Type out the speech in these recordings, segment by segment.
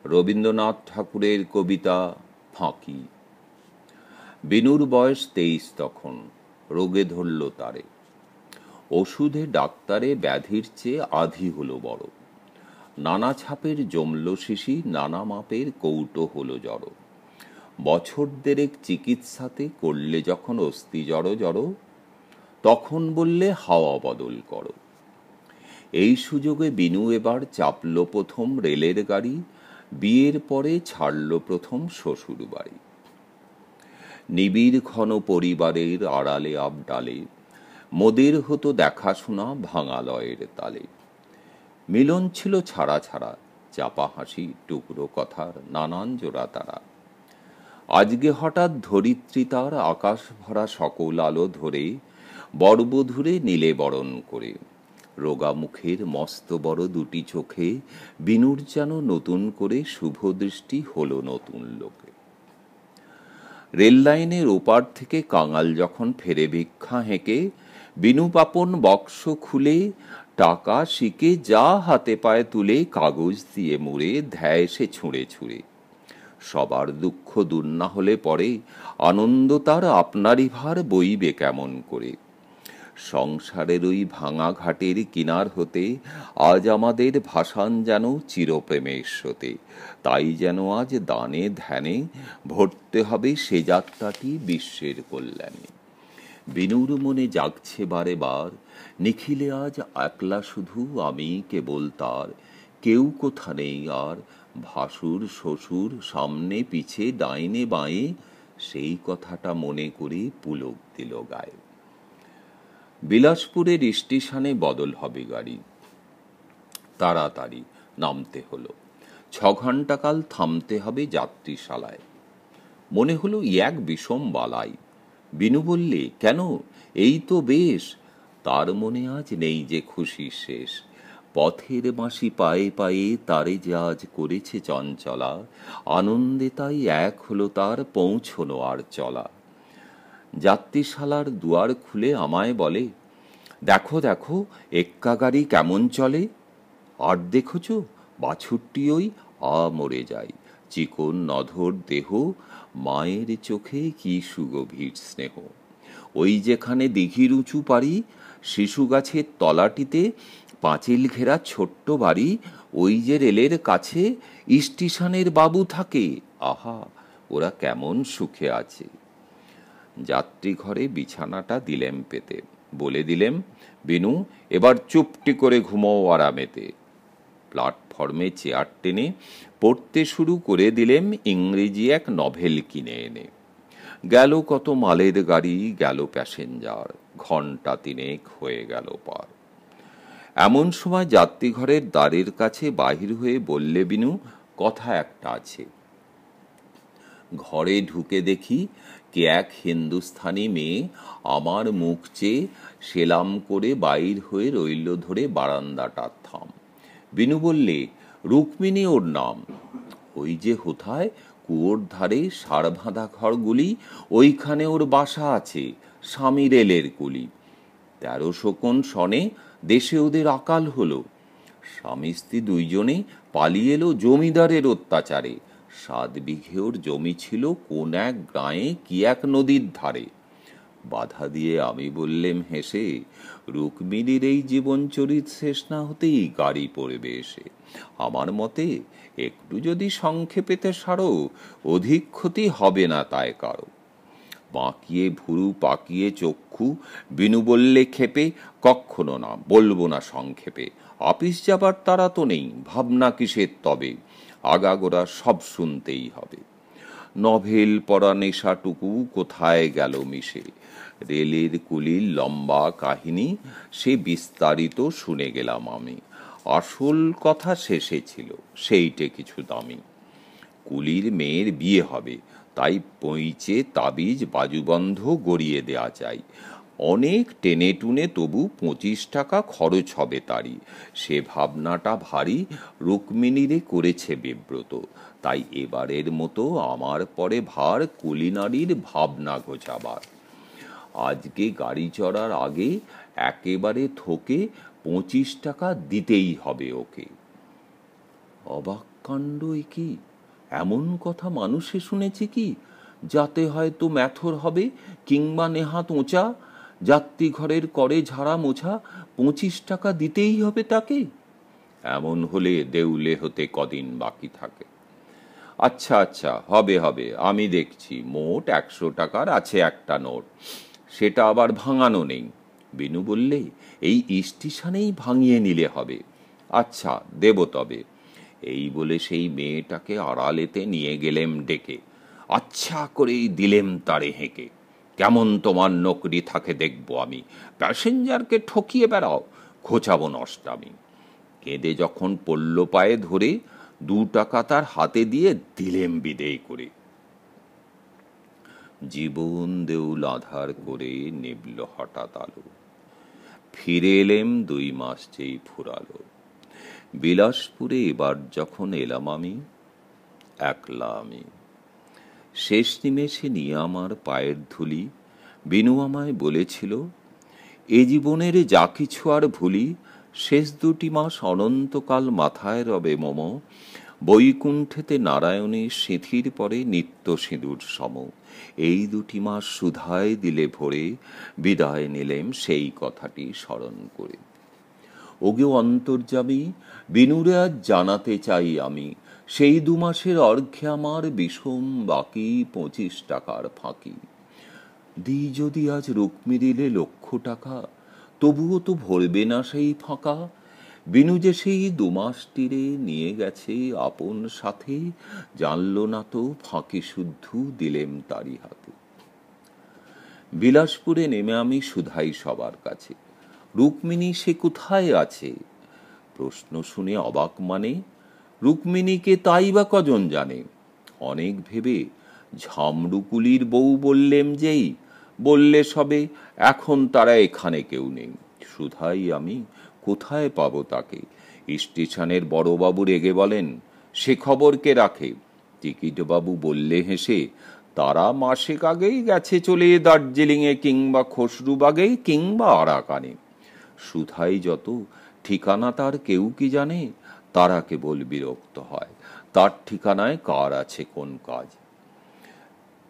রবীন্দ্রনাথ ঠাকুরের কবিতা ফাঁকি। বিনুর বয়স 23 তখন। রোগে ধরল তারে। ওষুধে ডাক্তারে ব্যাধির চেয়ে আধি হলো বড়। নানা ছাপের জমল শিশি, নানা মাপের কৌটো হলো জড়। বছর দেড়েক চিকিৎসাতে করলে যখন অস্থি জড়ো জড়ো, তখন বললে হাওয়া বদল করো। এই সুযোগে বিনু এবার চাপল প্রথম রেলের গাড়ি, বিয়ের পরে ছাড়ল প্রথম শ্বশুর বাড়ি। নিবিড় ঘন পরিবারের আড়ালে আবডালে মোদের হতো দেখাশোনা ভাঙালয়ের তালে। মিলন ছিল ছাড়া ছাড়া, চাপা হাসি, টুকরো কথার নানান জোড়া তারা। আজকে হঠাৎ ধরিত্রী তার আকাশ ভরা সকল আলো ধরে বড়বধূরে নীলে বরণ করে। রোগা মুখের মস্ত বড় দুটি চোখে বিনুর যেন নতুন করে শুভ দৃষ্টি হলো নতুন লোকে। রেল লাইনের ওপার থেকে কাঙাল যখন ফেরে ভিক্ষা হেঁকে, বিনু পাপন বক্স খুলে টাকা শিকে যা হাতে পায়ে তুলে কাগজ দিয়ে মুড়ে ধ্যায় সে ছুঁড়ে ছুঁড়ে। সবার দুঃখ দূর না হলে পরে আনন্দ তার আপনারই ভার বইবে কেমন করে। সংসারের ওই ভাঙা ঘাটের কিনার হতে আজ আমাদের ভাসান যেন চিরপ্রেমের স্রোতে। তাই যেন আজ দানে ধ্যানে ভরতে হবে সে যাত্রাটি বিশ্বের কল্যাণে। বিনুর মনে জাগছে বারে বার, নিখিলে আজ একলা শুধু আমি কেবল তার। কেউ কোথা নেই আর, ভাসুর শ্বশুর সামনে পিছে ডাইনে বাঁয়ে, সেই কথাটা মনে করে পুলক দিল গায়ে। বিলাসপুরের স্টেশনে বদল হবে গাড়ি। তাড়াতাড়ি নামতে হলো। 6 ঘন্টা কাল থামতে হবে যাত্রীশালায়। মনে হলো এক বিষম বালাই। বিনু বললে, কেন, এই তো বেশ। তার মনে আজ নেই যে খুশির শেষ। পথের বাঁশি পায়ে পায়ে তারে যে আজ করেছে চঞ্চলা, আনন্দে তাই এক হলো তার পৌঁছনো আর চলা। যাত্রীশালার দুয়ার খুলে আমায় বলে, দেখো দেখো এক্কা গাড়ি কেমন চলে। আর দেখছ বাছুরটি ওই মরে যায়। চিকন নধর দেহ, মায়ের চোখে কি সুগভীর স্নেহ। ওই যেখানে দিঘির উঁচু পাড়ি, শিশু গাছের তলাটিতে পাঁচিল ঘেরা ছোট্ট বাড়ি, ওই যে রেলের কাছে স্টেশনের বাবু থাকে। আহা, ওরা কেমন সুখে আছে। যাত্রী ঘরে বিছানাটা দিলেম পেতে, বলে দিলেম, বিনু এবার চুপটি করে ঘুমোও আরামেতে। প্ল্যাটফর্মে চেয়ার টেনে পড়তে শুরু করে দিলেম ইংরেজি এক নভেল কিনে এনে। গেল কত মালের গাড়ি, গেল প্যাসেঞ্জার, ঘন্টা 3 হয়ে গেল পার। এমন সময় যাত্রীঘরের দ্বারের কাছে বাহির হয়ে বললে বিনু, কথা একটা আছে। ঘরে ঢুকে দেখি কে এক হিন্দুস্থানি মেয়ে আমার মুখ চেয়ে সেলাম করে বাইর হয়ে রইল ধরে বারান্দাটার থাম। বিনু বললে, রুক্মিণী ওর নাম। ওই যে হোথায় কুয়োর ধারে সার বাঁধা ঘরগুলি, ওইখানে ওর বাসা আছে, স্বামী রেলের কুলি। 1300 কোন সনে দেশে ওদের আকাল হলো। স্বামী স্ত্রী দুইজনে পালিয়ে এলো জমিদারের অত্যাচারে। 7 বিঘে ওর জমি ছিল কোন এক গাঁয়ে কি এক নদীর ধারে। বাধা দিয়ে আমি বললেম হেসে, রুক্মিণীর এই জীবনচরিত শেষ না হতেই গাড়ি পড়বে এসে। আমার মতে একটু যদি সংক্ষেপেতে সারো, অধিক ক্ষতি হবে না তাই কারো। বাঁকিয়ে ভুরু পাকিয়ে চক্ষু বিনু বললে ক্ষেপে, কক্ষনো না, বলবো না সংক্ষেপে। অফিস যাবার তারা তো নেই, ভাবনা কিসের তবে, আগাগোড়া সব শুনতেই হবে। নভেল পড়া নেশাটুকু কোথায় গেল মিশে। রেলের কুলির লম্বা কাহিনী সে বিস্তারিত শুনে গেলাম আমি। আসল কথা শেষে ছিল, সেইটে কিছু দামি। কুলির মেয়ের বিয়ে হবে, তাই পইচে তাবিজ বাজুবন্ধ গড়িয়ে দেয়া চাই। অনেক টেনে টুনে তবু 25 টাকা খরচ হবে তারই। সে ভাবনাটা ভারী রুক্মিণীরে করেছে বিব্রত। তাই এবারের মতো আমার পরে ভার কুলিনারীর ভাবনা গোছাবার। আজকে গাড়ি চড়ার আগে একেবারে থোকে 25 টাকা দিতেই হবে ওকে। অবাক কাণ্ড! এ কি? এমন কথা মানুষে শুনেছে কি? যাতে হয়তো ম্যাথর হবে কিংবা নেহাত ওঁচা, যাত্রী ঘরের করে ঝাড়া মোছা 25 টাকা দিতেই হবে তাকে। এমন হলে দেউলে হতে কদিন বাকি থাকে। আচ্ছা আচ্ছা, হবে হবে, আমি দেখছি। মোট 100 টাকার আছে একটা নোট, সেটা আবার ভাঙানো নেই। বিনু বললে, এই স্টেশনেই ভাঙিয়ে নিলে হবে। আচ্ছা, দেব তবে। এই বলে সেই মেয়েটাকে আড়ালেতে নিয়ে গেলেম ডেকে। আচ্ছা করেই দিলেম তারে হেঁকে। কেমন তোমার নকরি থাকে দেখব আমি, প্যাসেঞ্জারকে ঠকিয়ে বেড়াও, খোঁচাবো নষ্টামি। কেঁদে যখন পড়ল পায়ে ধরে, 2 টাকা তার হাতে দিয়ে দিলেম বিদেয় করে। জীবন দেউল আধার করে নিবল হঠাৎ আলো, ফিরে এলেম 2 মাস যেই ফুরালো। বিলাসপুরে এবার যখন এলাম আমি, একলা আমি। শেষ নিমেষে নিয়ে আমার পায়ের ধুলি বিনু আমায় বলেছিল, এ জীবনের যা কিছু আর ভুলি, শেষ 2টি মাস অনন্তকাল মাথায় রবে মম। বৈকুণ্ঠেতে নারায়ণী সিঁথির পরে নিত্য সিঁদুর সম। এই 2টি মাস সুধায় দিলে ভরে, বিদায় নিলেম সেই কথাটি স্মরণ করে। ওগে অন্তর্যামী, বিনুরে আজ জানাতে চাই আমি, সেই 2 মাসের অর্ঘ্যে আমার বিষম বাকি 25 টাকার ফাঁকি। দিই যদি আজ রুক্মি দিলে 1,00,000 টাকা, তবুও তো ভরবে না সেই ফাঁকা। বিনু যে সেই 2 মাসটিরে নিয়ে গেছে আপন সাথে, জানল না তো ফাঁকি শুদ্ধ দিলেম তারি হাতে। বিলাসপুরে নেমে আমি শুধাই সবার কাছে, রুক্মিণী সে কোথায় আছে? প্রশ্ন শুনে অবাক মানে, রুক্মিণীকে তাই বা কজন জানে? অনেক ভেবে ঝামরুকুলির বউ বললেম যেই, বললে সবে এখন তারা এখানে কেউ নেই। শুধাই আমি, কোথায় পাবো তাকে? স্টেশনের বড়বাবু রেগে বলেন, সে খবর কে রাখে? টিকিট বাবু বললে হেসে, তারা মাসেক আগেই গেছে চলে দার্জিলিংয়ে কিংবা খসরুবাগেই কিংবা আরাকানে। শুধাই যত, ঠিকানা তার কেউ কি জানে? তারা কেবল বিরক্ত হয়, তার ঠিকানায় কার আছে কোন কাজ।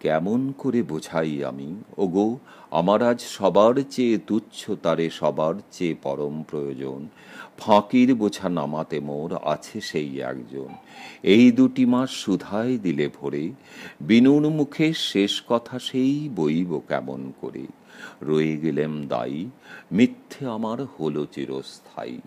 কেমন করে বোঝাই আমি, ওগো আমার আজ সবার চেয়ে তুচ্ছ তারে সবার চেয়ে পরম প্রয়োজন। ফাঁকির বোঝা নামাতে মোর আছে সেই একজন। এই 2টি মাস শুধাই দিলে ভরে, বিনুর মুখে শেষ কথা সেই বইব কেমন করে। রয়ে গেলেম দায়ী, মিথ্যে আমার হলো চিরস্থায়ী।